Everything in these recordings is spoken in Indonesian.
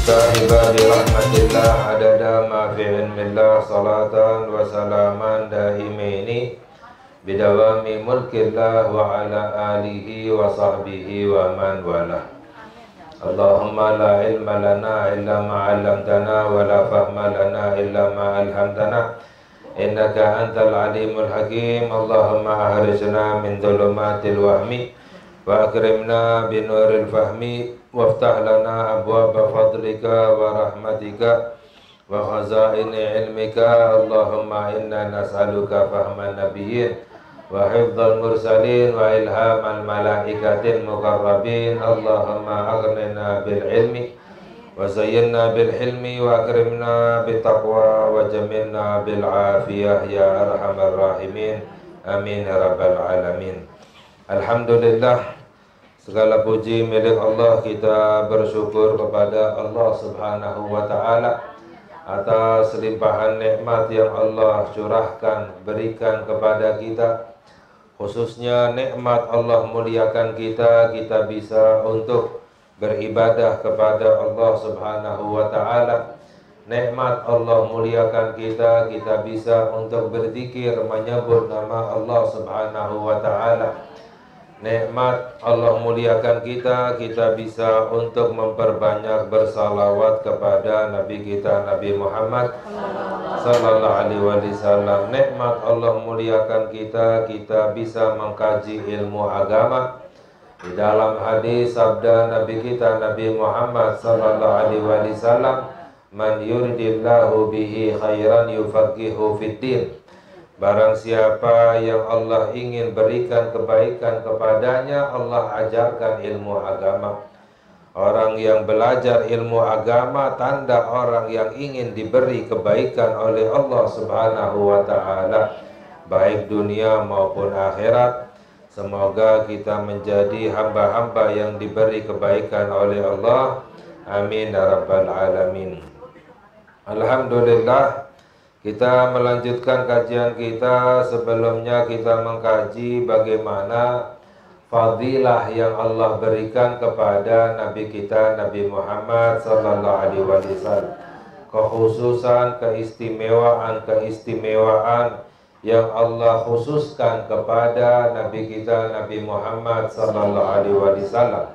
Kahibadi rahmatillah adada ma fi ilmillah salatan wa salaman daimaini bidawami mulkillah wa ala alihi wa sahbihi wa man wala. Allahumma la ilma lana illa ma 'allamtana wa la fahma lana illa ma 'allamtana innaka antal alimul hakim. Allahumma ahrijna min dhulumatil wahmi wa akrimna binuril fahmi waftah lana abwaba fadlika wa rahmatika wa khazaini ilmika. Allahumma inna nas'aluka fahman nabiyyin wa hifdzal mursalin wa ilhamal malaikatil muqarrabin. Allahumma aghnina bil ilmi wa zayyinna bil hilmi wa akrimna bit taqwa wa jamilna bil afiyah ya arhamar rahimin. Amin ya rabbal alamin. Alhamdulillah, segala puji milik Allah. Kita bersyukur kepada Allah Subhanahu wa ta'ala atas limpahan nikmat yang Allah curahkan, berikan kepada kita. Khususnya nikmat Allah muliakan kita, kita bisa untuk beribadah kepada Allah Subhanahu wa ta'ala. Nikmat Allah muliakan kita, kita bisa untuk berzikir, menyebut nama Allah Subhanahu wa ta'ala. Nikmat Allah muliakan kita, kita bisa untuk memperbanyak bersalawat kepada Nabi kita Nabi Muhammad sallallahu alaihi wasallam. Nikmat Allah muliakan kita, kita bisa mengkaji ilmu agama. Di dalam hadis sabda Nabi kita Nabi Muhammad sallallahu alaihi wasallam, man yuridillahu bihi khairan yufaqihu fiddin. Barang siapa yang Allah ingin berikan kebaikan kepadanya, Allah ajarkan ilmu agama. Orang yang belajar ilmu agama tanda orang yang ingin diberi kebaikan oleh Allah Subhanahu wa ta'ala, baik dunia maupun akhirat. Semoga kita menjadi hamba-hamba yang diberi kebaikan oleh Allah. Amin ya rabbal alamin. Alhamdulillah, kita melanjutkan kajian kita. Sebelumnya kita mengkaji bagaimana fadilah yang Allah berikan kepada Nabi kita Nabi Muhammad sallallahu alaihi wasallam. Kekhususan, keistimewaan yang Allah khususkan kepada Nabi kita Nabi Muhammad sallallahu alaihi wasallam.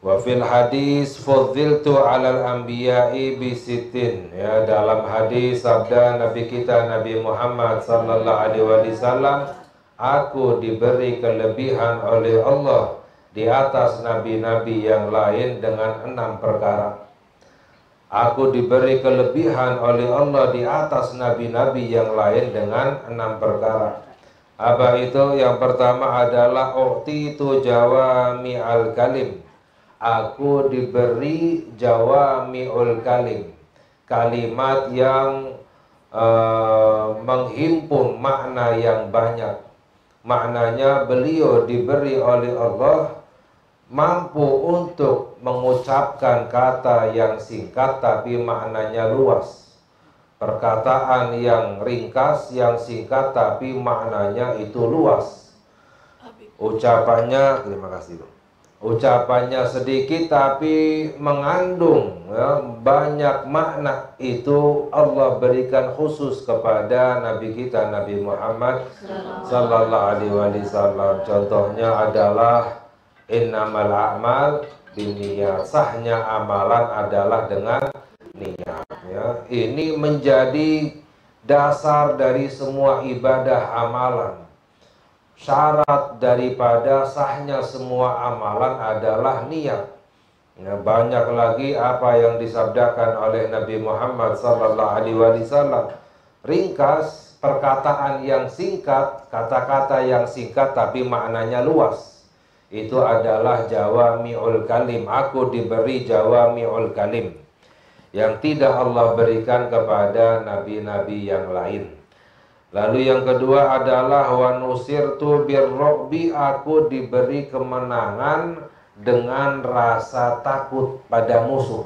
Wa fil hadis fudziltu 'alal anbiya'i bisitin. Ya, dalam hadis sabda Nabi kita Nabi Muhammad sallallahu alaihi wasallam, aku diberi kelebihan oleh Allah di atas nabi-nabi yang lain dengan 6 perkara. Aku diberi kelebihan oleh Allah di atas nabi-nabi yang lain dengan 6 perkara. Apa itu? Yang pertama adalah u'titu jawami'al kalim. Aku diberi jawami'ul kalim, kalimat yang menghimpun makna yang banyak. Maknanya beliau diberi oleh Allah mampu untuk mengucapkan kata yang singkat tapi maknanya luas. Perkataan yang ringkas, yang singkat tapi maknanya itu luas. Ucapannya, terima kasih Bang. Ucapannya sedikit tapi mengandung banyak makna. Itu Allah berikan khusus kepada Nabi kita Nabi Muhammad sallallahu alaihi wasallam. Contohnya adalah innamal a'mal binniyat. Sahnya amalan adalah dengan niat. Ya, ini menjadi dasar dari semua ibadah amalan. Syarat daripada sahnya semua amalan adalah niat. Ya, banyak lagi apa yang disabdakan oleh Nabi Muhammad sallallahu alaihi wasallam. Ringkas, perkataan yang singkat, kata-kata yang singkat tapi maknanya luas. Itu adalah jawami'ul kalim. Aku diberi jawami'ul kalim yang tidak Allah berikan kepada nabi-nabi yang lain. Lalu yang kedua adalah wa nusirtu birru'bi. Aku diberi kemenangan dengan rasa takut pada musuh.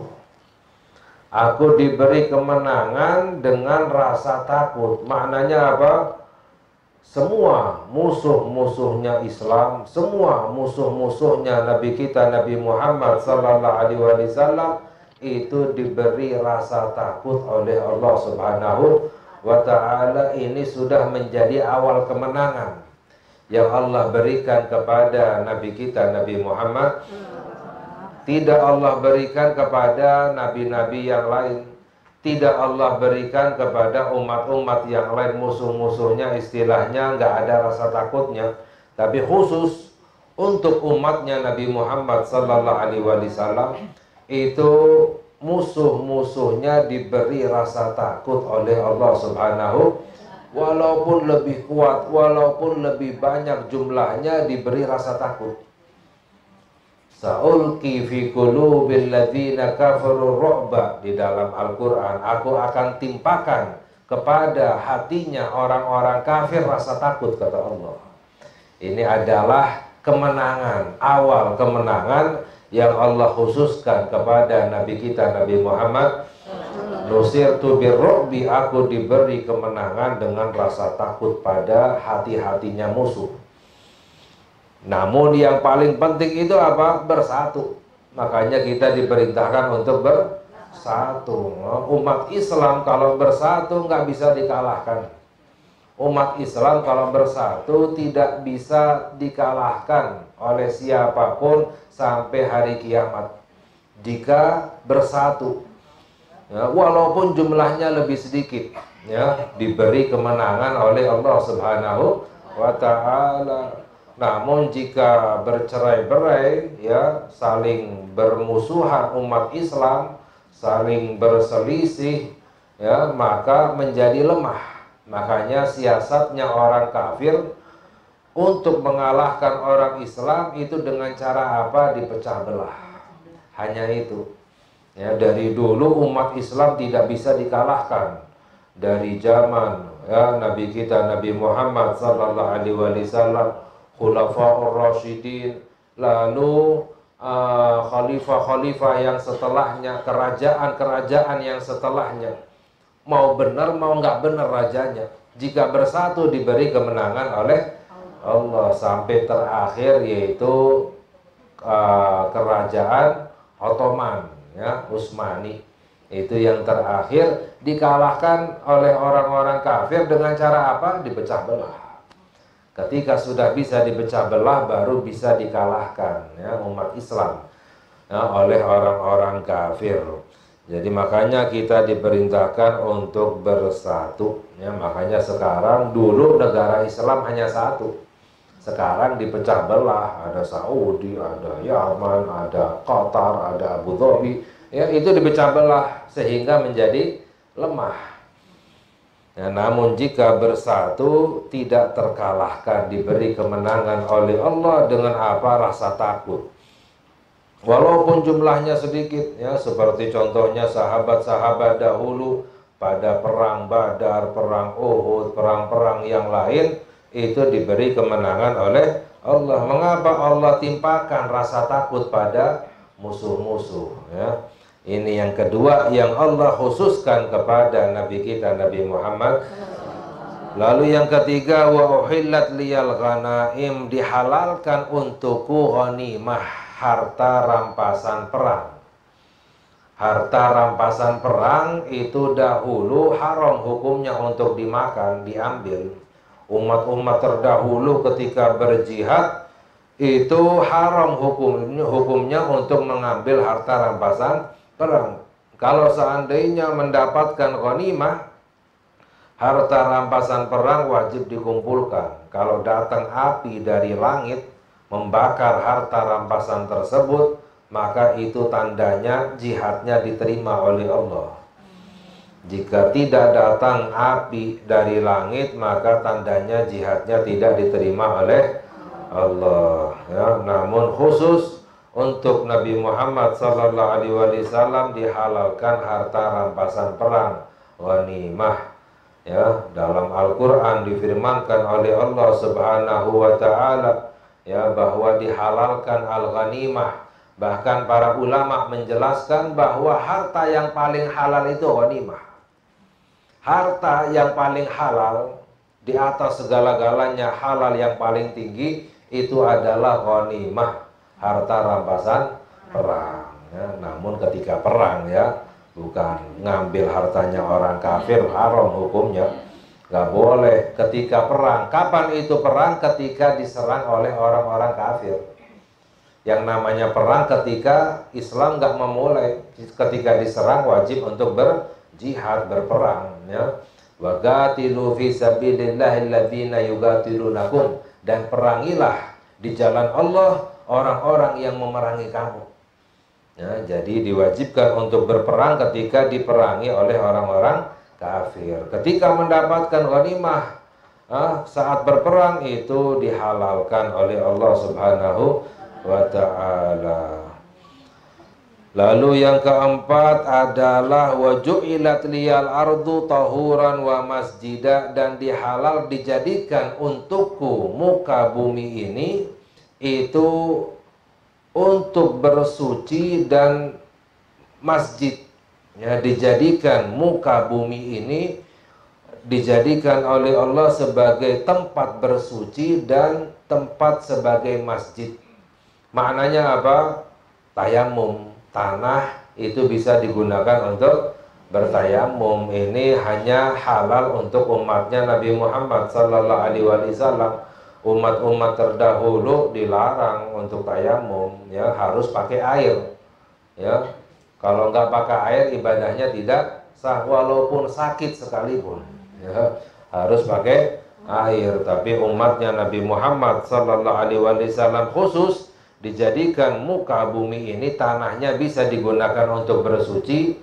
Aku diberi kemenangan dengan rasa takut. Maknanya apa? Semua musuh-musuhnya Islam, semua musuh-musuhnya Nabi kita Nabi Muhammad sallallahu alaihi wasallam itu diberi rasa takut oleh Allah Subhanahu wa ta'ala. Ini sudah menjadi awal kemenangan yang Allah berikan kepada Nabi kita, Nabi Muhammad. Tidak Allah berikan kepada nabi-nabi yang lain. Tidak Allah berikan kepada umat-umat yang lain. Musuh-musuhnya istilahnya nggak ada rasa takutnya. Tapi khusus untuk umatnya Nabi Muhammad sallallahu alaihi wasallam, itu musuh-musuhnya diberi rasa takut oleh Allah Subhanahu. Walaupun lebih kuat, walaupun lebih banyak jumlahnya, diberi rasa takut. Sa'ulqi fi qulubil ladzina kafaru ru'ba, di dalam Al-Qur'an, aku akan timpakan kepada hatinya orang-orang kafir rasa takut, kata Allah. Ini adalah kemenangan, awal kemenangan yang Allah khususkan kepada Nabi kita, Nabi Muhammad. Nusirtu birru'bi, aku diberi kemenangan dengan rasa takut pada hati-hatinya musuh. Namun yang paling penting itu apa? Bersatu. Makanya kita diperintahkan untuk bersatu. Umat Islam kalau bersatu nggak bisa dikalahkan. Umat Islam kalau bersatu tidak bisa dikalahkan oleh siapapun sampai hari kiamat. Jika bersatu, ya, walaupun jumlahnya lebih sedikit, ya, diberi kemenangan oleh Allah Subhanahu wa ta'ala. Namun jika bercerai-berai, ya, saling bermusuhan umat Islam, saling berselisih, ya, maka menjadi lemah. Makanya siasatnya orang kafir untuk mengalahkan orang Islam itu dengan cara apa? Dipecah belah. Hanya itu. Ya, dari dulu umat Islam tidak bisa dikalahkan. Dari zaman, ya, Nabi kita Nabi Muhammad sallallahu alaihi wasallam, Khulafaur Rasyidin, lalu khalifah-khalifah yang setelahnya, kerajaan-kerajaan yang setelahnya, mau benar mau nggak benar rajanya, jika bersatu diberi kemenangan oleh Allah, sampai terakhir yaitu kerajaan Ottoman, ya, Utsmani. Itu yang terakhir dikalahkan oleh orang-orang kafir dengan cara apa? Dipecah belah. Ketika sudah bisa dipecah belah, baru bisa dikalahkan, ya, umat Islam, ya, oleh orang-orang kafir. Jadi makanya kita diperintahkan untuk bersatu, ya. Makanya sekarang, dulu negara Islam hanya satu, sekarang dipecah belah. Ada Saudi, ada Yaman, ada Qatar, ada Abu Dhabi, ya, itu dipecah belah sehingga menjadi lemah. Ya, namun jika bersatu tidak terkalahkan, diberi kemenangan oleh Allah dengan apa? Rasa takut. Walaupun jumlahnya sedikit, ya, seperti contohnya sahabat-sahabat dahulu pada perang Badar, perang Uhud, perang-perang yang lain, itu diberi kemenangan oleh Allah. Mengapa Allah timpakan rasa takut pada musuh-musuh, ya? Ini yang kedua yang Allah khususkan kepada Nabi kita Nabi Muhammad. Lalu yang ketiga, wa uhillat liyal ghanaim, dihalalkan untukku ghanimah, harta rampasan perang. Harta rampasan perang itu dahulu haram hukumnya untuk dimakan, diambil. Umat-umat terdahulu ketika berjihad itu haram hukumnya untuk mengambil harta rampasan perang. Kalau seandainya mendapatkan ghanimah, harta rampasan perang wajib dikumpulkan. Kalau datang api dari langit membakar harta rampasan tersebut, maka itu tandanya jihadnya diterima oleh Allah. Jika tidak datang api dari langit, maka tandanya jihadnya tidak diterima oleh Allah, ya. Namun khusus untuk Nabi Muhammad sallallahu alaihi wasallam dihalalkan harta rampasan perang, ghanimah, ya. Dalam Al-Qur'an difirmankan oleh Allah Subhanahu wa taala, ya, bahwa dihalalkan al-ghanimah. Bahkan para ulama menjelaskan bahwa harta yang paling halal itu ghanimah. Harta yang paling halal di atas segala-galanya, halal yang paling tinggi itu adalah ghanimah, harta rampasan perang. ya, namun ketika perang ya, bukan ngambil hartanya orang kafir, haram hukumnya, nggak boleh ketika perang. Kapan itu perang? Ketika diserang oleh orang-orang kafir. Yang namanya perang ketika Islam nggak memulai, ketika diserang wajib untuk berjihad, berperang ya. Wa qatilu fi sabilillahi alladzina yuqatilunakum, dan perangilah di jalan Allah orang-orang yang memerangi kamu. Ya, jadi diwajibkan untuk berperang ketika diperangi oleh orang-orang kafir. Ketika mendapatkan ghanimah saat berperang itu dihalalkan oleh Allah Subhanahu wa ta'ala. Lalu yang keempat adalah waju'ilat liyal ardu tahuran wa masjida, dan dihalal dijadikan untukku muka bumi ini itu untuk bersuci dan masjid. Ya, dijadikan muka bumi ini dijadikan oleh Allah sebagai tempat bersuci dan tempat sebagai masjid. Maknanya apa? Tayamum. Tanah itu bisa digunakan untuk bertayamum. Ini hanya halal untuk umatnya Nabi Muhammad sallallahu alaihi wasallam. Umat-umat terdahulu dilarang untuk tayamum, ya, harus pakai air. Ya. Kalau nggak pakai air ibadahnya tidak sah, walaupun sakit sekalipun. Ya, harus pakai air. Tapi umatnya Nabi Muhammad sallallahu alaihi wasallam khusus dijadikan muka bumi ini tanahnya bisa digunakan untuk bersuci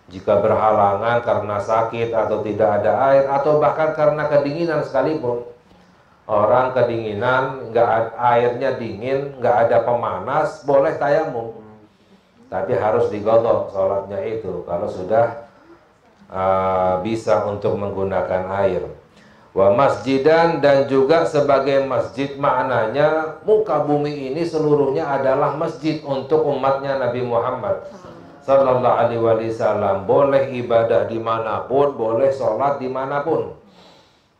jika berhalangan karena sakit atau tidak ada air, atau bahkan karena kedinginan sekalipun. Orang kedinginan, nggak airnya dingin, nggak ada pemanas, boleh tayamum, tapi harus digodok sholatnya itu kalau sudah bisa untuk menggunakan air. Wa masjidan, dan juga sebagai masjid, maknanya muka bumi ini seluruhnya adalah masjid untuk umatnya Nabi Muhammad sallallahu alaihi wasallam. Boleh ibadah dimanapun, boleh sholat dimanapun.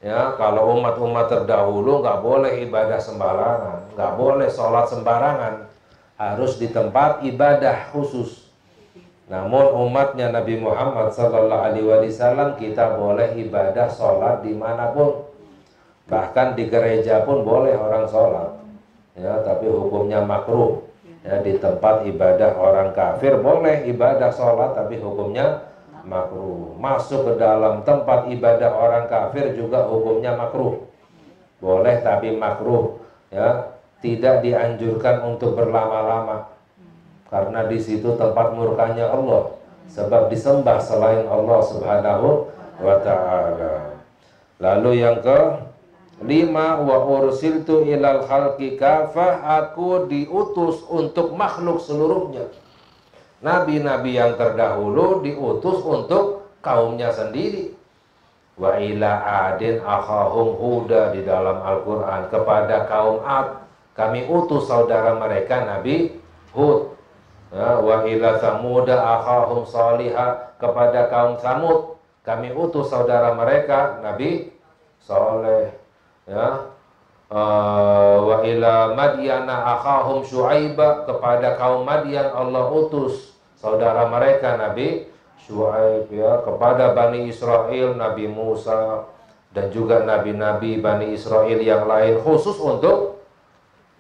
Ya, kalau umat-umat terdahulu nggak boleh ibadah sembarangan, nggak boleh sholat sembarangan, harus di tempat ibadah khusus. Namun umatnya Nabi Muhammad sallallahu alaihi wasallam kita boleh ibadah sholat dimanapun, bahkan di gereja pun boleh orang sholat. Ya, tapi hukumnya makruh. Ya, di tempat ibadah orang kafir boleh ibadah sholat, tapi hukumnya makruh. Masuk ke dalam tempat ibadah orang kafir juga hukumnya makruh. Boleh tapi makruh. Ya, tidak dianjurkan untuk berlama-lama. Karena di situ tempat murkanya Allah, sebab disembah selain Allah Subhanahu wa ta'ala. Lalu yang kelima, wa ursiltu ilal khalqi kafah, aku diutus untuk makhluk seluruhnya. Nabi-nabi yang terdahulu diutus untuk kaumnya sendiri. Wa ila adin akhahum huda, di dalam Al-Quran, kepada kaum Ad kami utus saudara mereka Nabi Hud. Ya, wa ila samuda akhahum salihah, kepada kaum Samud kami utus saudara mereka Nabi Saleh. Ya, wa ila madyana akhahum syuaiba, kepada kaum Madyan Allah utus saudara mereka Nabi Syuaib. Ya, kepada Bani Israel Nabi Musa, dan juga nabi-nabi Bani Israel yang lain, khusus untuk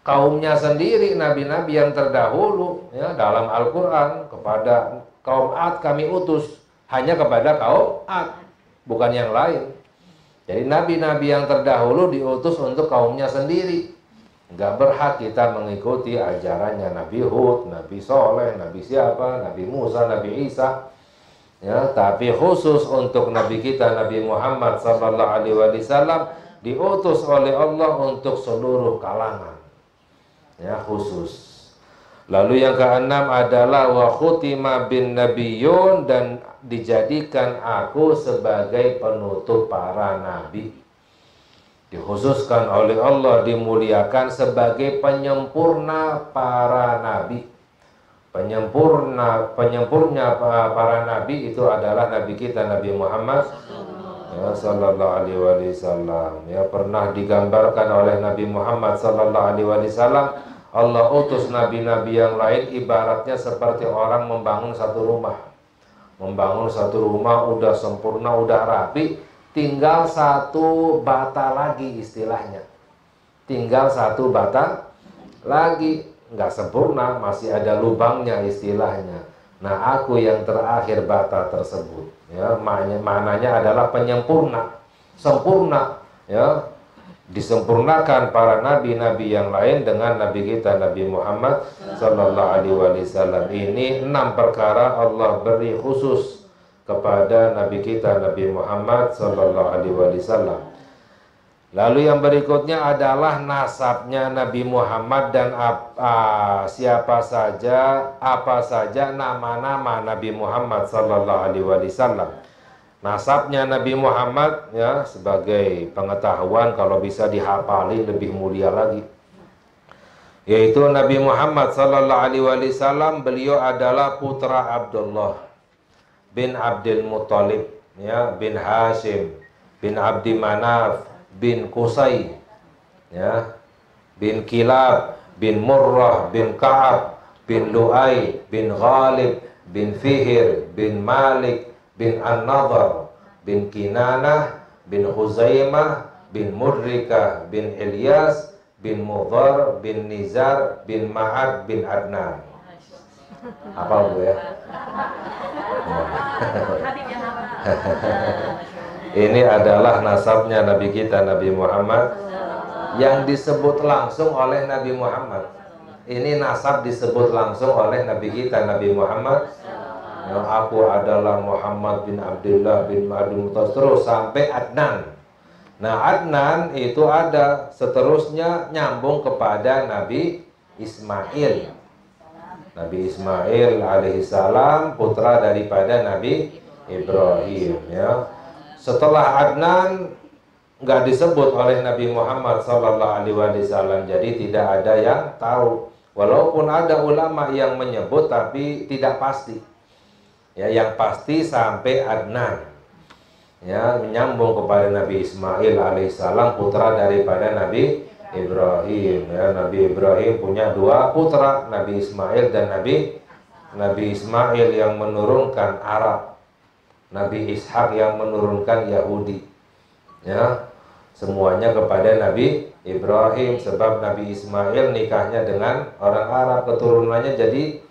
kaumnya sendiri, nabi-nabi yang terdahulu. Ya, dalam Al-Quran, kepada kaum Ad kami utus, hanya kepada kaum Ad, bukan yang lain. Jadi nabi-nabi yang terdahulu diutus untuk kaumnya sendiri. Nggak berhak kita mengikuti ajarannya Nabi Hud, Nabi Soleh, Nabi siapa, Nabi Musa, Nabi Isa. Ya, tapi khusus untuk Nabi kita Nabi Muhammad sallallahu alaihi wasallam diutus oleh Allah untuk seluruh kalangan. Ya, khusus. Lalu yang keenam adalah wa khutima bin nabiyyun, dan dijadikan aku sebagai penutup para nabi. Dikhususkan oleh Allah, dimuliakan sebagai penyempurna para nabi. Penyempurna para nabi itu adalah nabi kita Nabi Muhammad sallallahu alaihi wasallam. Ya, pernah digambarkan oleh Nabi Muhammad sallallahu alaihi wasallam, Allah utus nabi-nabi yang lain ibaratnya seperti orang membangun satu rumah. Membangun satu rumah udah sempurna, udah rapi, tinggal satu bata lagi istilahnya. Tinggal satu bata lagi, nggak sempurna, masih ada lubangnya istilahnya. Nah, aku yang terakhir bata tersebut, ya, maknanya adalah penyempurna, sempurna, ya. Disempurnakan para nabi-nabi yang lain dengan nabi kita Nabi Muhammad sallallahu alaihi wasallam. Ini 6 perkara Allah beri khusus kepada nabi kita Nabi Muhammad sallallahu alaihi wasallam. Lalu yang berikutnya adalah nasabnya Nabi Muhammad dan siapa saja, apa saja nama-nama Nabi Muhammad sallallahu alaihi wasallam. Nasabnya Nabi Muhammad, ya, sebagai pengetahuan kalau bisa dihafali lebih mulia lagi. Yaitu Nabi Muhammad sallallahu alaihi wasallam, beliau adalah putra Abdullah bin Abdul Muttalib, ya, bin Hashim, bin Abdi Manaf, bin Qusay, ya, bin Kilab, bin Murrah, bin Ka'ab, bin Lu'ay, bin Ghalib, bin Fihir, bin Malik, bin An-Nadhr, bin Kinanah, bin Huzaimah, bin Mudrikah, bin Ilyas, bin Mudhar, bin Nizar, bin Ma'ad, bin Adnan. Apa bu ya? Ini adalah nasabnya Nabi kita Nabi Muhammad yang disebut langsung oleh Nabi Muhammad. Ini nasab disebut langsung oleh Nabi kita Nabi Muhammad. Yang aku adalah Muhammad bin Abdullah bin Abdul Muttalib, terus sampai Adnan. Nah, Adnan itu ada seterusnya nyambung kepada Nabi Ismail. Nabi Ismail alaihissalam putra daripada Nabi Ibrahim, ya. Setelah Adnan nggak disebut oleh Nabi Muhammad sallallahu alaihi wasallam, jadi tidak ada yang tahu. Walaupun ada ulama yang menyebut tapi tidak pasti. Ya, yang pasti sampai Adnan, ya, menyambung kepada Nabi Ismail alaihissalam putra daripada Nabi Ibrahim, ya. Nabi Ibrahim punya 2 putra, Nabi Ismail dan Nabi Ismail yang menurunkan Arab, Nabi Ishak yang menurunkan Yahudi, ya, semuanya kepada Nabi Ibrahim. Sebab Nabi Ismail nikahnya dengan orang Arab, keturunannya jadi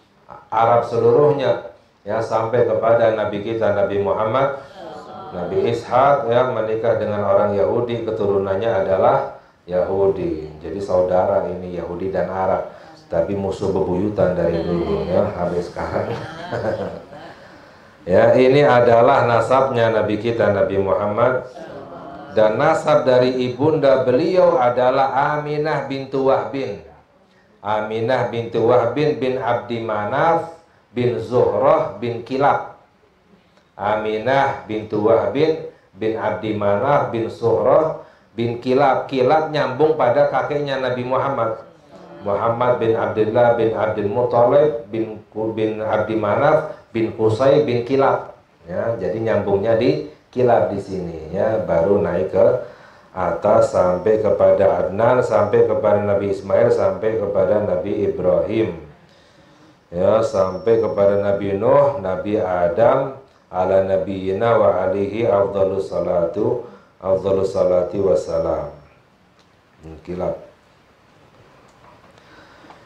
Arab seluruhnya, ya, sampai kepada Nabi kita Nabi Muhammad. Nabi Ishak, ya, menikah dengan orang Yahudi, keturunannya adalah Yahudi. Jadi saudara ini Yahudi dan Arab, tapi musuh bebuyutan dari dulu, ya, habis sekarang. Ya, ini adalah nasabnya Nabi kita Nabi Muhammad. Dan nasab dari ibunda beliau adalah Aminah bintu Wahbin. Aminah bintu Wahbin bin Abdi Manaf bin Zuhrah bin Kilab. Aminah bintu Wahbin bin Abdi Manaf bin Zuhrah bin Kilab. Kilab nyambung pada kakeknya Nabi Muhammad. Muhammad bin Abdullah bin Abdul Muttalib bin Abdi Manaf bin Qusay bin Kilab. Ya, jadi nyambungnya di Kilab di sini, ya, baru naik ke atas sampai kepada Adnan, sampai kepada Nabi Ismail, sampai kepada Nabi Ibrahim, ya, sampai kepada Nabi Nuh, Nabi Adam, ala nabiyina wa alihi afdhalus salati wassalam. Kilab.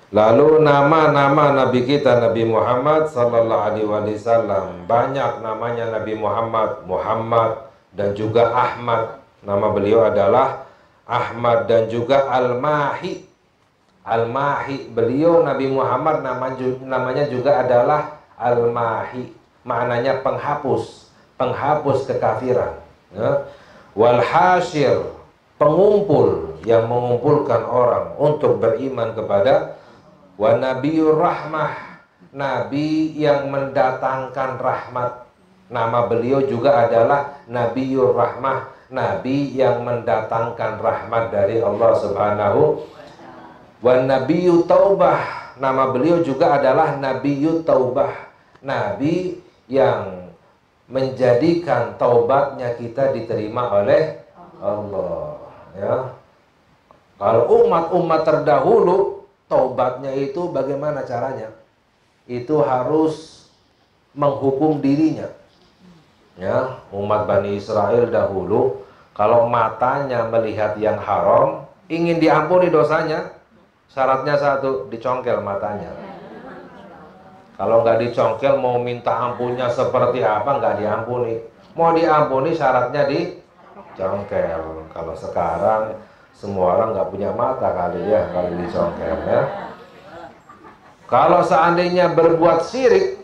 Lalu nama-nama Nabi kita Nabi Muhammad sallallahu alaihi wasallam, banyak namanya Nabi Muhammad, Muhammad dan juga Ahmad. Nama beliau adalah Ahmad dan juga Al-Mahi. Al-Mahi, beliau Nabi Muhammad namanya juga adalah Al-Mahi. Maknanya penghapus, penghapus kekafiran, ya. Wal-Hashir, pengumpul yang mengumpulkan orang untuk beriman kepada. Wa Nabiyur Rahmah, Nabi yang mendatangkan rahmat. Nama beliau juga adalah Nabiyur Rahmah, Nabi yang mendatangkan rahmat dari Allah Subhanahu. Wa Nabiyut Taubah, nama beliau juga adalah Nabiyut Taubah, Nabi yang menjadikan taubatnya kita diterima oleh Allah, ya. Kalau umat-umat terdahulu taubatnya itu bagaimana caranya? Itu harus menghukum dirinya. Ya, umat Bani Israel dahulu kalau matanya melihat yang haram, ingin diampuni dosanya, syaratnya satu, dicongkel matanya. Kalau nggak dicongkel, mau minta ampunnya seperti apa, nggak diampuni. Mau diampuni, syaratnya dicongkel. Kalau sekarang, semua orang nggak punya mata kali ya, kalau dicongkel ya. Kalau seandainya berbuat syirik,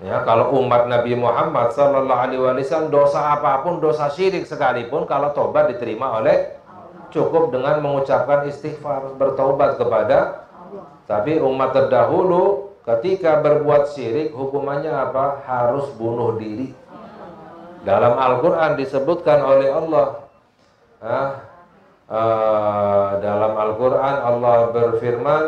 ya, kalau umat Nabi Muhammad SAW, dosa apapun, dosa syirik sekalipun, kalau tobat diterima oleh, cukup dengan mengucapkan istighfar, bertobat kepada. Tapi umat terdahulu ketika berbuat syirik, hukumannya apa? Harus bunuh diri. Dalam Al-Quran disebutkan oleh Allah, dalam Al-Quran Allah berfirman,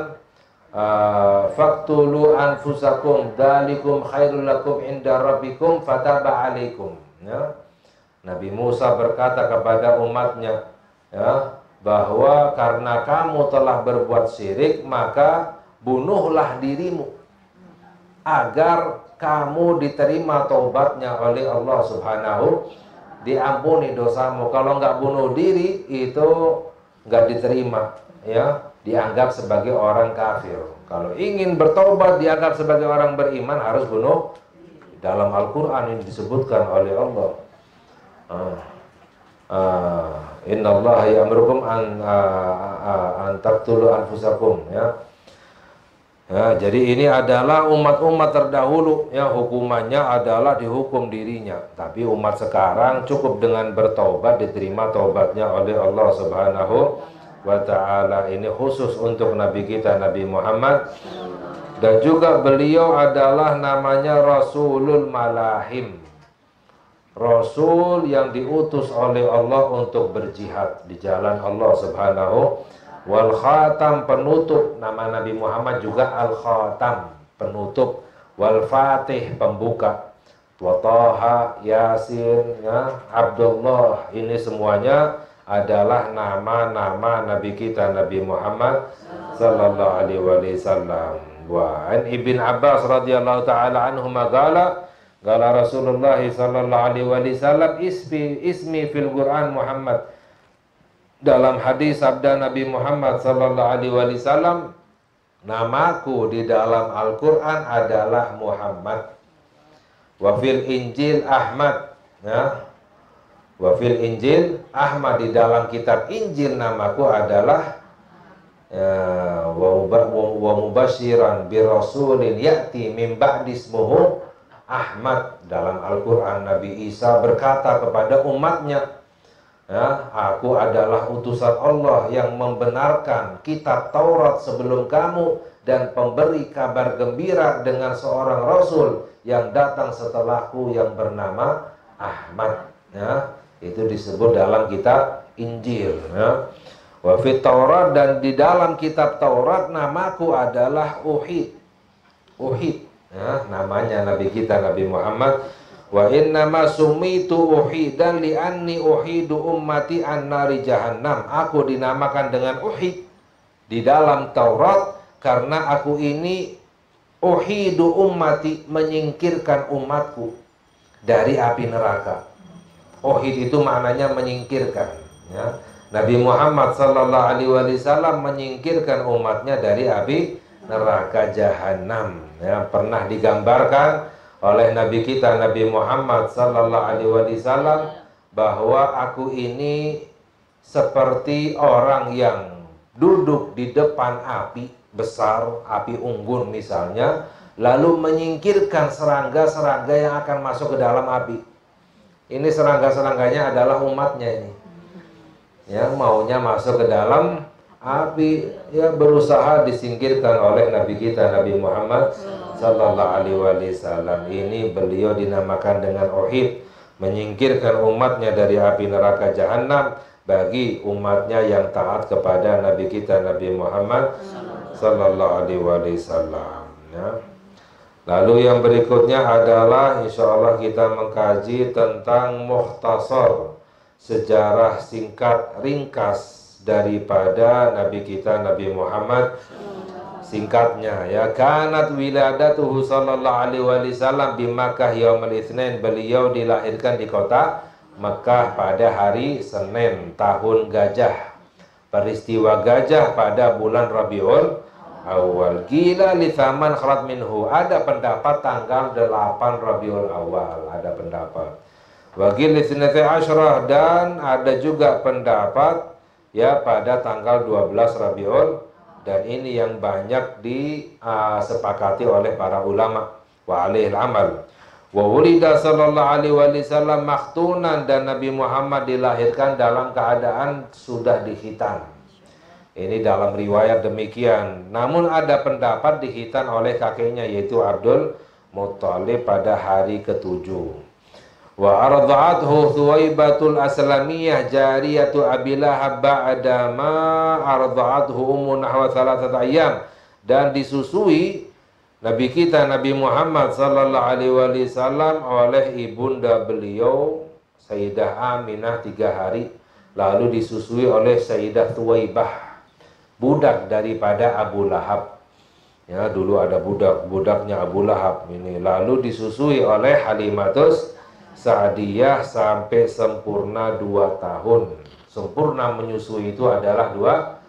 "Faqtulu anfusakum dzalikum khairul lakum inda rabbikum fataba alaikum." Ya. Nabi Musa berkata kepada umatnya, ya, bahwa karena kamu telah berbuat syirik, maka bunuhlah dirimu agar kamu diterima taubatnya oleh Allah Subhanahu, diampuni dosamu. Kalau nggak bunuh diri itu nggak diterima, ya, dianggap sebagai orang kafir. Kalau ingin bertobat dianggap sebagai orang beriman, harus bunuh. Dalam Al-Quran ini disebutkan oleh Allah, innallaha ya'murukum an taqtulu anfusakum, ya. Ya, jadi ini adalah umat-umat terdahulu, ya, hukumannya adalah dihukum dirinya. Tapi umat sekarang cukup dengan bertaubat, diterima taubatnya oleh Allah Subhanahu wa ta'ala. Ini khusus untuk Nabi kita, Nabi Muhammad. Dan juga beliau adalah namanya Rasulul Malahim, Rasul yang diutus oleh Allah untuk berjihad di jalan Allah Subhanahu. Wal khatam, penutup. Nama Nabi Muhammad juga Al Khatam, penutup. Wal Fatih, pembuka. Wa Taha, Yasin, ya, Abdullah. Ini semuanya adalah nama-nama Nabi kita, Nabi Muhammad sallallahu alaihi wasallam. Wa an Ibn Abbas radhiyallahu taala anhuma qala Rasulullah sallallahu alaihi wasallam ismi fil Quran Muhammad. Dalam hadis sabda Nabi Muhammad sallallahu alaihi wasallam, namaku di dalam Al-Quran adalah Muhammad. Wa fil Injil Ahmad, ya. Wa fil Injil Ahmad, di dalam kitab Injil namaku adalah wa mubasyiran bi rasulin ya'ti min ba'di ismuhu Ahmad. Dalam Al-Quran Nabi Isa berkata kepada umatnya, ya, aku adalah utusan Allah yang membenarkan kitab Taurat sebelum kamu dan pemberi kabar gembira dengan seorang Rasul yang datang setelahku yang bernama Ahmad. Ya, itu disebut dalam kitab Injil. Ya. Wa fit Taurat, dan di dalam kitab Taurat namaku adalah Uhid. Uhid, ya, namanya Nabi kita, Nabi Muhammad. Wa innama sumitu uhidan li'anni uhidu ummati an-nari jahannam. Aku dinamakan dengan Uhid di dalam Taurat karena aku ini uhidu ummati, menyingkirkan umatku dari api neraka. Uhid itu maknanya menyingkirkan, ya. Nabi Muhammad sallallahu alaihi wasallam menyingkirkan umatnya dari api neraka jahanam, ya. Pernah digambarkan oleh Nabi kita, Nabi Muhammad sallallahu alaihi wasallam, bahwa aku ini seperti orang yang duduk di depan api besar, api unggun misalnya, lalu menyingkirkan serangga-serangga yang akan masuk ke dalam api. Ini serangga-serangganya adalah umatnya ini, yang maunya masuk ke dalam api, ya, berusaha disingkirkan oleh Nabi kita, Nabi Muhammad sallallahu alaihi wasallam. Ini beliau dinamakan dengan Uhid, menyingkirkan umatnya dari api neraka jahanam bagi umatnya yang taat kepada Nabi kita, Nabi Muhammad sallallahu alaihi wasallam, ya. Lalu yang berikutnya adalah insyaallah kita mengkaji tentang mukhtasar, sejarah singkat ringkas daripada Nabi kita, Nabi Muhammad Singkatnya ya, kanat wiladatuhu sallallahu alaihi wasallam di Makkah yaumul Itsnain, beliau dilahirkan di kota Makkah pada hari Senin tahun gajah. Peristiwa gajah pada bulan Rabiul Awal. Gila li thaman khalat minhu, ada pendapat tanggal 8 Rabiul Awal, ada pendapat. Wagil li tsinati asyrah, dan ada juga pendapat ya pada tanggal 12 Rabiul, dan ini yang banyak disepakati oleh para ulama. Wa alaihil amal. Wa wulida sallallahu alaihi wasallam maktunan, dan Nabi Muhammad dilahirkan dalam keadaan sudah dikhitan. Ini dalam riwayat demikian. Namun ada pendapat dikhitan oleh kakeknya yaitu Abdul Muttalib pada hari ke-7. Wa arda'athu Thuwaibatul Aslamiyah jariyatu Abi Lahab ba'da ma arda'athu ummu nahwa 3 ayyam, dan disusui Nabi kita Nabi Muhammad sallallahu alaihi wasallam oleh ibunda beliau Sayyidah Aminah 3 hari, lalu disusui oleh Sayyidah Thuwaibah, budak daripada Abu Lahab. Ya, dulu ada budaknya Abu Lahab ini, lalu disusui oleh Halimatus Sa'diyah sampai sempurna 2 tahun. Sempurna menyusui itu adalah 2.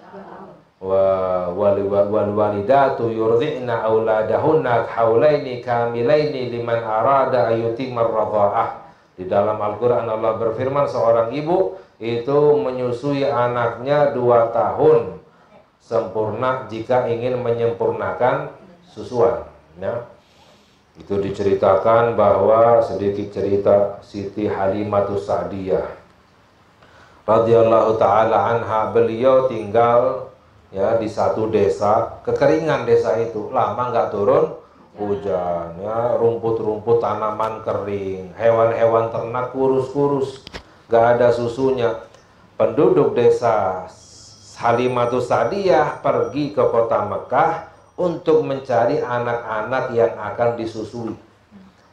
Wal walidatu yurdi'na auladahunna haulaini kamilaini liman arada ayutimar radha'ah. Di dalam Al-Qur'an Allah berfirman, seorang ibu itu menyusui anaknya 2 tahun sempurna jika ingin menyempurnakan susuan, ya. Itu diceritakan bahwa, sedikit cerita, Siti Halimatus Sa'diyah radhiyallahu taala anha, beliau tinggal ya di satu desa, kekeringan desa itu, lama nggak turun hujan, ya, rumput-rumput tanaman kering, hewan-hewan ternak kurus-kurus, nggak ada susunya. Penduduk desa Halimatus Sa'diyah pergi ke kota Mekah untuk mencari anak-anak yang akan disusui,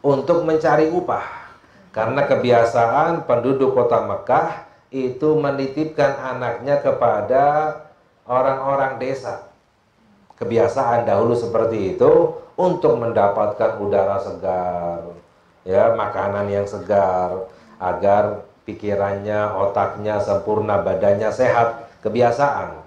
untuk mencari upah. Karena kebiasaan penduduk kota Mekah itu menitipkan anaknya kepada orang-orang desa. Kebiasaan dahulu seperti itu, untuk mendapatkan udara segar, ya, makanan yang segar, agar pikirannya, otaknya sempurna, badannya sehat. Kebiasaan.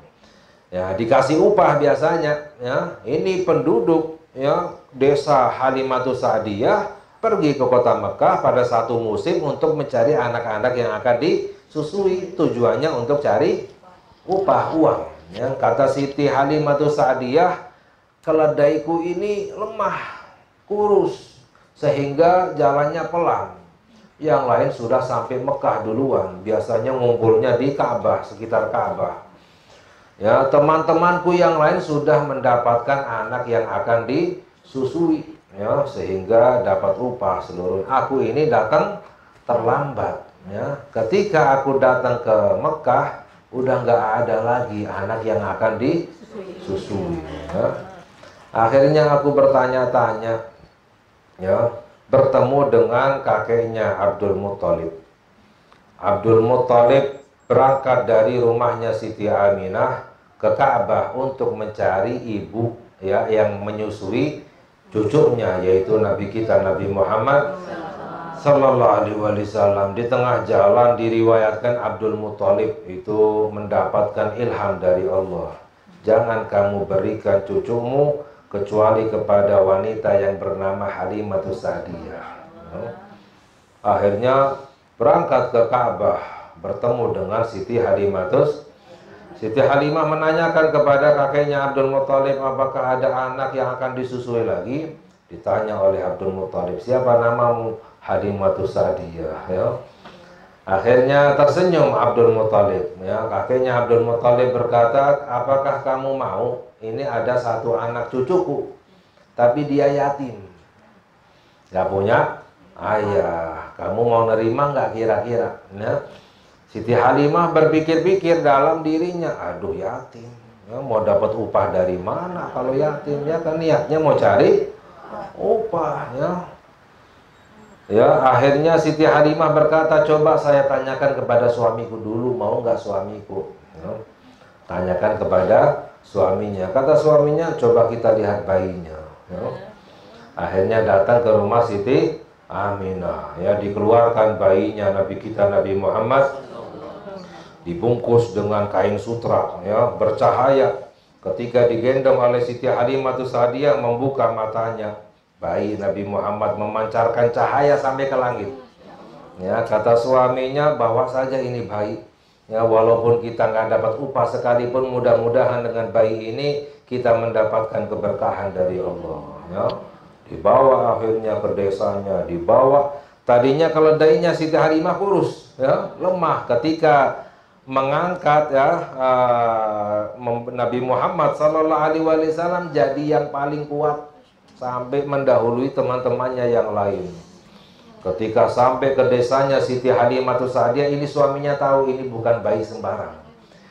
Ya, dikasih upah biasanya, ya. Ini penduduk ya desa Halimatus Sa'diyah pergi ke kota Mekah pada satu musim untuk mencari anak-anak yang akan disusui, tujuannya untuk cari upah, uang, ya. Kata Siti Halimatus Sa'diyah, keledaiku ini lemah, kurus, sehingga jalannya pelan. Yang lain sudah sampai Mekah duluan, biasanya ngumpulnya di Ka'bah, sekitar Ka'bah. Ya, teman-temanku yang lain sudah mendapatkan anak yang akan disusui, ya, sehingga dapat upah seluruh. Aku ini datang terlambat, ya. Ketika aku datang ke Mekah, udah nggak ada lagi anak yang akan disusui, ya. Akhirnya aku bertanya-tanya, ya, bertemu dengan kakeknya Abdul Muttalib. Abdul Muttalib berangkat dari rumahnya Siti Aminah ke Ka'bah untuk mencari ibu, ya, yang menyusui cucunya, yaitu Nabi kita Nabi Muhammad sallallahu alaihi wasallam. Di tengah jalan diriwayatkan Abdul Muttalib itu mendapatkan ilham dari Allah. Jangan kamu berikan cucumu kecuali kepada wanita yang bernama Halimatus Sa'diyah. Akhirnya berangkat ke Ka'bah, bertemu dengan Siti Halimatus. Siti Halimah menanyakan kepada kakeknya Abdul Muttalib, apakah ada anak yang akan disusui lagi? Ditanya oleh Abdul Muttalib, siapa namamu? Halimatus Sa'diyah, ya. Akhirnya tersenyum Abdul Muttalib, ya. Kakeknya Abdul Muttalib berkata, apakah kamu mau? Ini ada satu anak cucuku, tapi dia yatim, gak punya ayah. Kamu mau nerima nggak kira-kira? Ya. Siti Halimah berpikir-pikir dalam dirinya, aduh yatim, ya, mau dapat upah dari mana kalau yatim? Ya kan niatnya mau cari upah, ya. Ya, akhirnya Siti Halimah berkata, coba saya tanyakan kepada suamiku dulu, mau nggak suamiku? Ya. Tanyakan kepada suaminya. Kata suaminya, coba kita lihat bayinya. Ya. Akhirnya datang ke rumah Siti Aminah. Ya, dikeluarkan bayinya Nabi kita Nabi Muhammad, dibungkus dengan kain sutra, ya, bercahaya. Ketika digendong oleh Siti Halimah Sa'diyah, membuka matanya, bayi Nabi Muhammad memancarkan cahaya sampai ke langit. Ya, kata suaminya, bawa saja ini bayi. Ya, walaupun kita nggak dapat upah sekalipun, mudah-mudahan dengan bayi ini kita mendapatkan keberkahan dari Allah. Ya, dibawa akhirnya ke desanya, dibawa. Tadinya keledainya Siti Halimah kurus, ya, lemah. Ketika mengangkat, ya, Nabi Muhammad Sallallahu Alaihi Wasallam jadi yang paling kuat sampai mendahului teman-temannya yang lain. Ketika sampai ke desanya Siti Halimah Sa'diyah, ini suaminya tahu ini bukan bayi sembarang.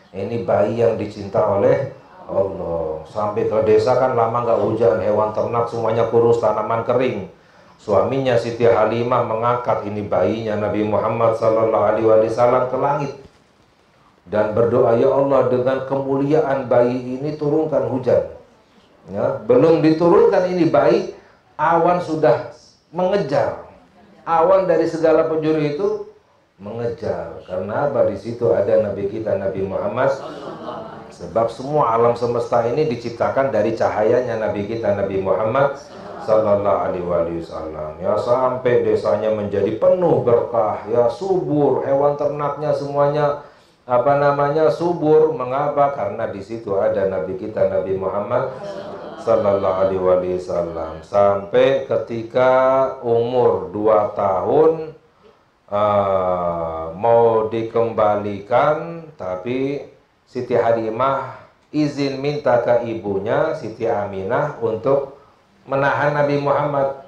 Ini bayi yang dicinta oleh Allah. Sampai ke desa kan lama nggak hujan, hewan ternak semuanya kurus, tanaman kering. Suaminya Siti Halimah mengangkat ini bayinya Nabi Muhammad Sallallahu Alaihi Wasallam ke langit dan berdoa, ya Allah, dengan kemuliaan bayi ini turunkan hujan. Ya, belum diturunkan ini bayi, awan sudah mengejar. Awan dari segala penjuru itu mengejar. Karena apa? Di situ ada Nabi kita Nabi Muhammad. Sebab semua alam semesta ini diciptakan dari cahayanya Nabi kita Nabi Muhammad Sallallahu Alaihi Wasallam. Ya, sampai desanya menjadi penuh berkah, ya, subur, hewan ternaknya semuanya subur. Mengapa? Karena di situ ada Nabi kita Nabi Muhammad Sallallahu Alaihi Wasallam. Sampai ketika umur 2 tahun mau dikembalikan, tapi Siti Halimah izin minta ke ibunya Siti Aminah untuk menahan Nabi Muhammad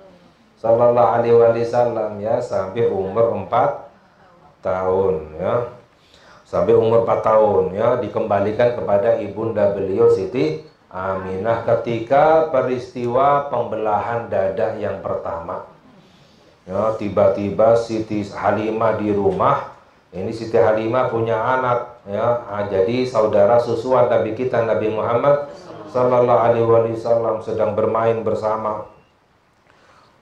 Sallallahu Alaihi Wasallam, ya, sampai umur 4 tahun, ya. Sampai umur 4 tahun, ya, dikembalikan kepada ibunda beliau Siti Aminah ketika peristiwa pembelahan dada yang pertama. Ya, tiba-tiba Siti Halimah di rumah. Ini Siti Halimah punya anak, ya, jadi saudara susuan Nabi kita Nabi Muhammad Sallallahu Alaihi Wasallam sedang bermain bersama.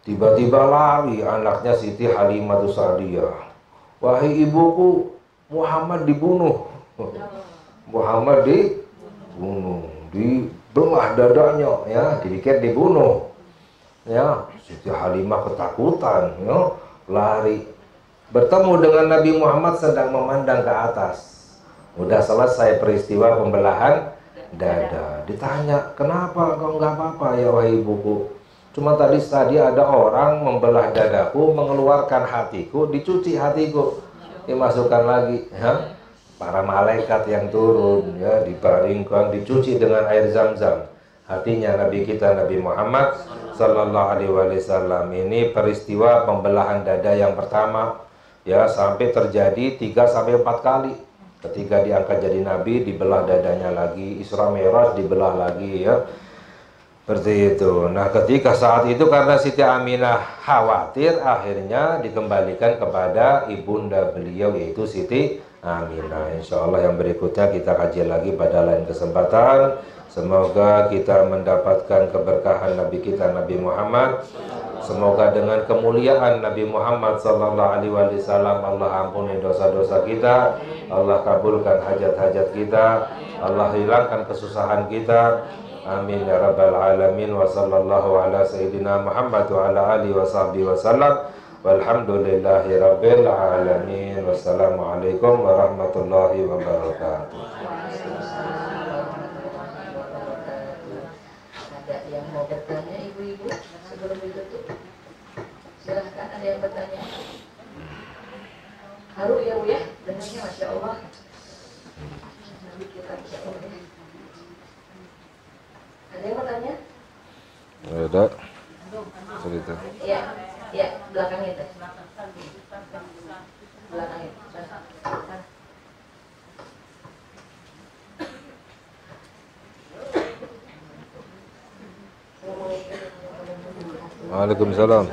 Tiba-tiba lari anaknya Siti Halimah Sa'diyah. Wahai ibuku, Muhammad dibunuh. Muhammad dibunuh, dibelah dadanya, ya, dipikir dibunuh. Ya, Siti Halimah ketakutan, ya, lari. Bertemu dengan Nabi Muhammad sedang memandang ke atas. Udah selesai peristiwa pembelahan dada. Ditanya, kenapa kau nggak apa-apa ya wahai ibuku? Cuma tadi ada orang membelah dadaku, mengeluarkan hatiku, dicuci hatiku, dimasukkan lagi, ya. Para malaikat yang turun, ya, dibaringkan, dicuci dengan air Zam-Zam. Hatinya Nabi kita Nabi Muhammad Sallallahu Alaihi Wasallam. Ini peristiwa pembelahan dada yang pertama, ya, sampai terjadi 3-4 kali. Ketika diangkat jadi Nabi, dibelah dadanya lagi. Isra Mi'raj dibelah lagi, ya, seperti itu. Nah, ketika saat itu karena Siti Aminah khawatir, akhirnya dikembalikan kepada ibunda beliau yaitu Siti Aminah. Insya Allah yang berikutnya kita kaji lagi pada lain kesempatan. Semoga kita mendapatkan keberkahan Nabi kita Nabi Muhammad. Semoga dengan kemuliaan Nabi Muhammad Sallallahu Alaihi Wasallam Allah ampuni dosa-dosa kita, Allah kabulkan hajat-hajat kita, Allah hilangkan kesusahan kita. Amin ya rabbal alamin. Wa sallallahu ala sayyidina Muhammad wa ala alihi wa sahbihi wasallam. Walhamdulillahi rabbil alamin. Wassalamualaikum warahmatullahi wabarakatuh. Ada yang mau bertanya ibu-ibu sebelum ditutup? Silahkan, ada yang bertanya. Haru ya Bu ya, dengarnya Masya Allah. Nabi kita Masya Allah ya. Ada yang bertanya? Ada. Cerita. Iya, iya, belakangnya itu. Belakangnya. Waalaikumsalam.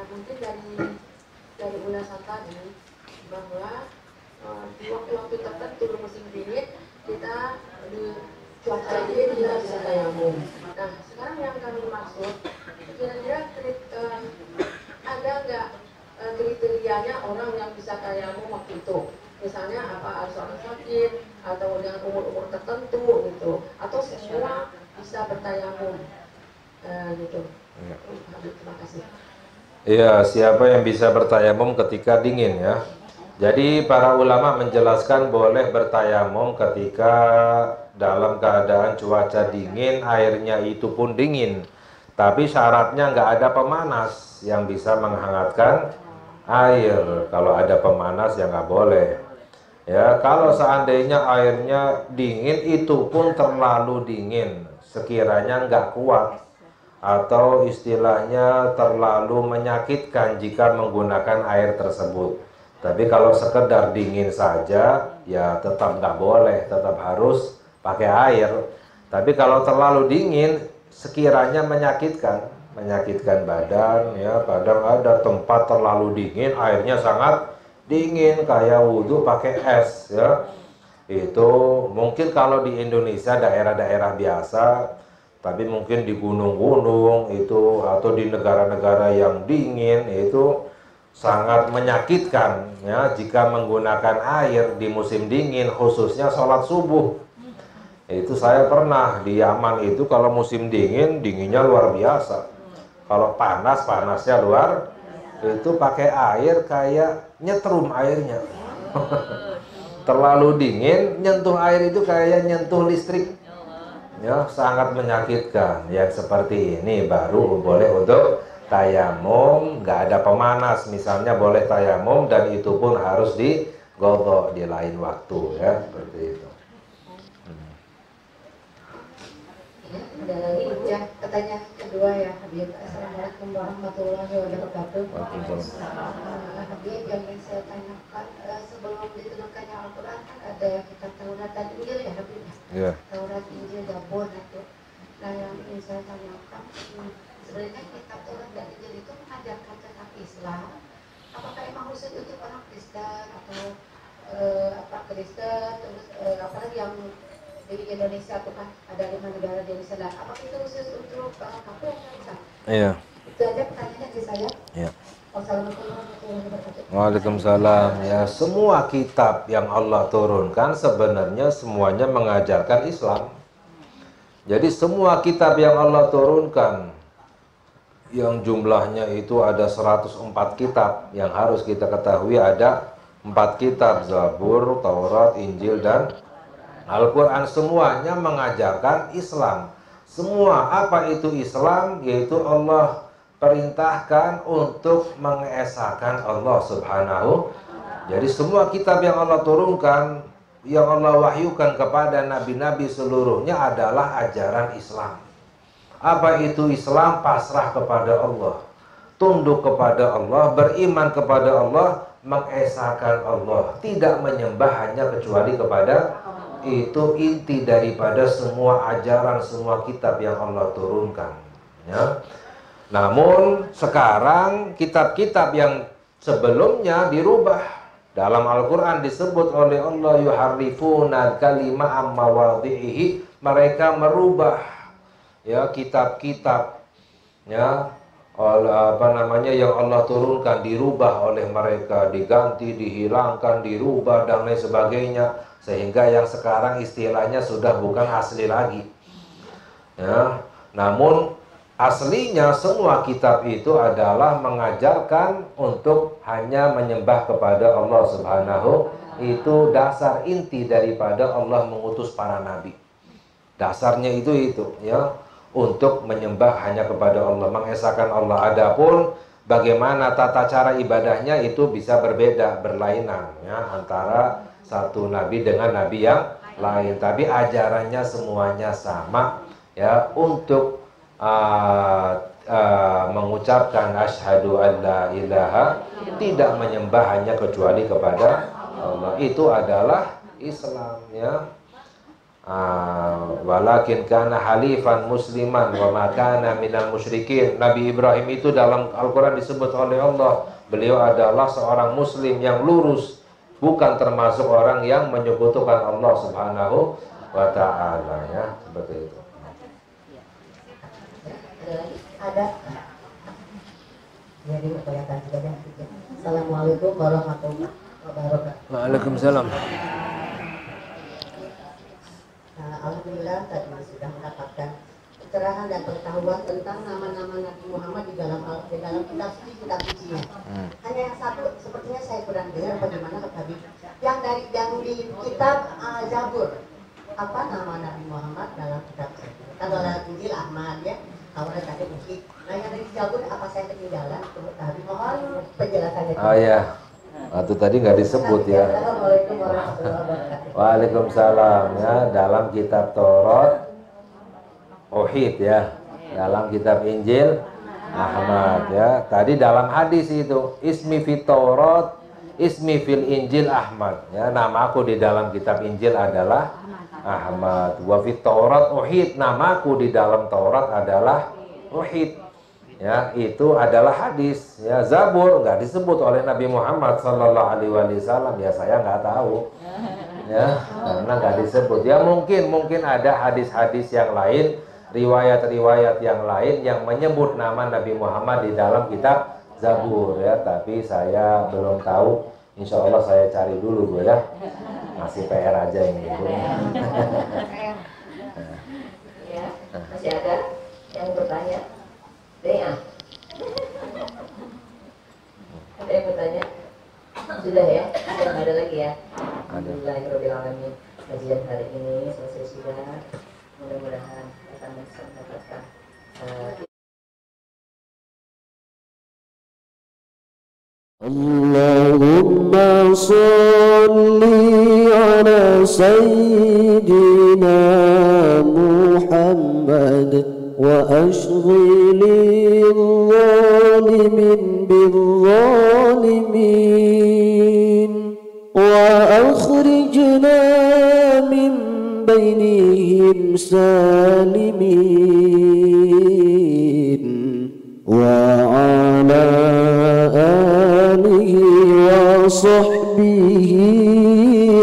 Mungkin dari ulasan tadi bahwa kriterianya orang yang bisa tayamum waktu itu. Misalnya apa harus orang sakit atau dengan umur-umur tertentu gitu, atau semua bisa bertayamum gitu. Terima kasih. Iya, siapa yang bisa bertayamum ketika dingin ya? Jadi para ulama menjelaskan boleh bertayamum ketika dalam keadaan cuaca dingin, airnya itu pun dingin. Tapi syaratnya nggak ada pemanas yang bisa menghangatkan air. Kalau ada pemanas ya nggak boleh. Ya, kalau seandainya airnya dingin itu pun terlalu dingin, sekiranya nggak kuat atau istilahnya terlalu menyakitkan jika menggunakan air tersebut. Tapi kalau sekedar dingin saja ya tetap nggak boleh, tetap harus pakai air. Tapi kalau terlalu dingin sekiranya menyakitkan badan ya, kadang ada tempat terlalu dingin airnya sangat dingin kayak wudhu pakai es ya. Itu mungkin kalau di Indonesia daerah-daerah biasa, tapi mungkin di gunung-gunung itu atau di negara-negara yang dingin itu sangat menyakitkan ya jika menggunakan air di musim dingin, khususnya sholat subuh. Itu saya pernah di Yaman itu kalau musim dingin, dinginnya luar biasa. Kalau panas, panasnya luar. Itu pakai air kayak nyetrum airnya. Terlalu dingin, nyentuh air itu kayak nyentuh listrik. Ya, sangat menyakitkan. Yang seperti ini baru boleh untuk tayamum, nggak ada pemanas. Misalnya boleh tayamum dan itu pun harus digodok di lain waktu ya, seperti itu. Ada lagi ya, pertanyaan kedua ya Habib. Assalamualaikum warahmatullahi wabarakatuh. Habib, yang ingin saya tanyakan, sebelum diturunkannya Al-Quran kan ada kitab Taurat dan Injil ya Habib. Yeah. Taurat, Injil, Zabur itu. Nah yang ingin saya tanyakan, sebenarnya kitab Taurat dan Injil itu mengajarkan tentang Islam. Apakah emang khusus untuk orang Kristen atau Kristen, terus apalagi yang di Indonesia itu kan ada 5 negara di Indonesia. Nah, apakah itu khusus untuk orang kafir atau Islam? Iya. Itu aja pertanyaannya dari saya. Iya. Wassalamualaikum warahmatullahi wabarakatuh. Waalaikumsalam. Ya, semua kitab yang Allah turunkan sebenarnya semuanya mengajarkan Islam. Jadi semua kitab yang Allah turunkan yang jumlahnya itu ada 104 kitab, yang harus kita ketahui ada 4 kitab, Zabur, Taurat, Injil dan Al-Quran, semuanya mengajarkan Islam. Semua apa itu Islam? Yaitu Allah perintahkan untuk mengesahkan Allah Subhanahu. Jadi semua kitab yang Allah turunkan, yang Allah wahyukan kepada nabi-nabi seluruhnya adalah ajaran Islam. Apa itu Islam? Pasrah kepada Allah, tunduk kepada Allah, beriman kepada Allah, mengesahkan Allah, tidak menyembah hanya kecuali kepada. Itu inti daripada semua ajaran, semua kitab yang Allah turunkan ya. Namun sekarang kitab-kitab yang sebelumnya dirubah. Dalam Al-Quran disebut oleh Allah, yuharrifuna kalima amma wadhihi, mereka merubah ya kitab-kitab ya, yang Allah turunkan, dirubah oleh mereka, diganti, dihilangkan, dirubah dan lain sebagainya, sehingga yang sekarang istilahnya sudah bukan asli lagi ya. Namun aslinya semua kitab itu adalah mengajarkan untuk hanya menyembah kepada Allah Subhanahu. Itu dasar inti daripada Allah mengutus para nabi. Dasarnya itu ya, untuk menyembah hanya kepada Allah, mengesahkan Allah. Adapun bagaimana tata cara ibadahnya itu bisa berbeda, berlainan ya, antara satu nabi dengan nabi yang lain. Tapi ajarannya semuanya sama ya, untuk mengucapkan asyhadu an la ilaha, tidak menyembah hanya kecuali kepada Allah. Itu adalah Islam ya. Walakin kana halifan musliman wa ma kana minal musyrikin. Nabi Ibrahim itu dalam Al-Quran disebut oleh Allah, beliau adalah seorang muslim yang lurus, bukan termasuk orang yang menyekutukan Allah Subhanahu wa ta'ala ya, seperti itu. Ada jadi kelihatan juga. Assalamualaikum warahmatullahi wabarakatuh. Waalaikumsalam. Alhamdulillah tadi sudah mendapatkan pencerahan dan pengetahuan tentang nama-nama Nabi Muhammad di dalam kitab sucinya. Hanya yang satu sepertinya saya kurang dengar bagaimana Kak Habib. Yang di kitab Zabur, apa nama Nabi Muhammad dalam kitab Zabur? Kalau dalam Injil Ahmad ya, Taurat tadi mungkin. Nah yang dari Zabur apa saya ketinggalan? Kak Habib mohon penjelasannya. Oh ya. Itu tadi nggak disebut ya. Assalamualaikum warahmatullahi wabarakatuh. Waalaikumsalam ya, dalam kitab Taurat Tauhid ya, dalam kitab Injil Ahmad ya. Tadi dalam hadis itu ismi fit Taurat, ismi fil Injil Ahmad ya. Namaku di dalam kitab Injil adalah Ahmad. Wa fit Taurat Tauhid, namaku di dalam Taurat adalah Tauhid. Ya, itu adalah hadis ya. Zabur nggak disebut oleh Nabi Muhammad sallallahu alaihi wasallam ya, saya nggak tahu ya, karena nggak disebut ya. Mungkin ada hadis-hadis yang lain, riwayat-riwayat yang lain yang menyebut nama Nabi Muhammad di dalam kitab Zabur ya, tapi saya belum tahu. Insya Allah saya cari dulu Bu ya, masih PR aja ini Bu. Ya, masih ada yang bertanya? Ada yang bertanya? Sudah ya? Sudah ada lagi ya? Alhamdulillahirrahmanirrahim. Kajian hari ini selesai sudah. Mudah-mudahan kita bisa mendapatkan Allahumma salli ala sayyidina Muhammad وأشغل الظالمين بالظالمين وأخرجنا من بينهم سالمين وعلى آله وصحبه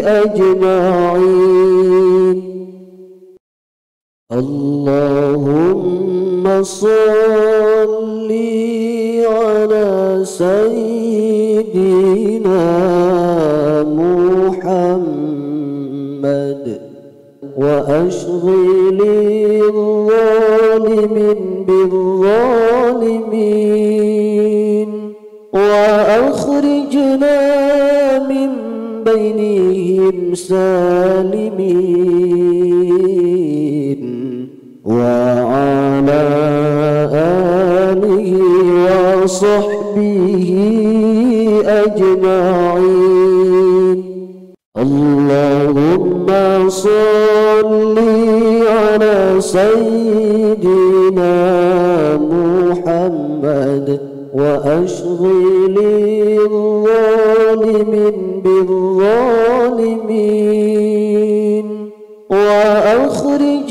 أجمعين اللهم صل على سيدنا محمد وأشغل الظالمين بالظالمين وأخرجنا من بينهم سالمين وعلى آله وصحبه أجمعين اللهم صل على سيدنا محمد وأشغل الظالمين بالظالمين وأخرج